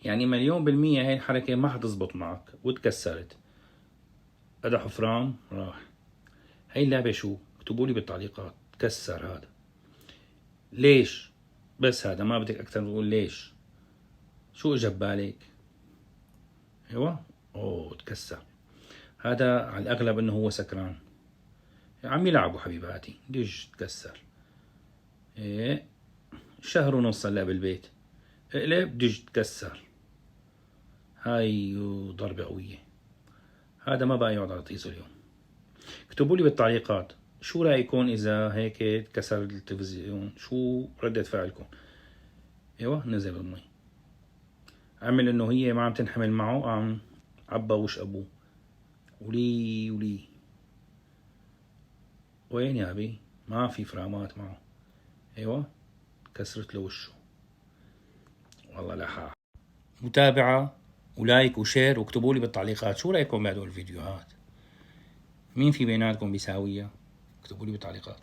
يعني 1,000,000% هاي الحركة ما حتزبط معك وتكسرت. هذا حفران راح. هاي اللعبة شو؟ اكتبوا لي بالتعليقات. تكسر هذا ليش؟ بس هذا ما بدك أكثر تقول ليش. شو اجى ببالك؟ ايوه اوه تكسر. هذا على الأغلب إنه هو سكران، عم يلعبوا حبيباتي. دج تكسر. ايه شهر ونص هلا بالبيت. اقلب دج تكسر. هاي ضربة قوية. هذا ما بقى يقعد على طيسه اليوم. اكتبوا لي بالتعليقات شو رأيكم إذا هيك تكسر التلفزيون، شو ردة فعلكم؟ ايوه نزل بالمي. عمل انه هي ما عم تنحمل معه، قام عبى وش ابوه. ولي وين يا ابي؟ ما في فرامات معه. ايوه كسرت له وشه. والله لحا. متابعة ولايك وشير، واكتبوا لي بالتعليقات شو رأيكم بهدول الفيديوهات. مين في بيناتكم بيساويها؟ اكتبوا لي بالتعليقات.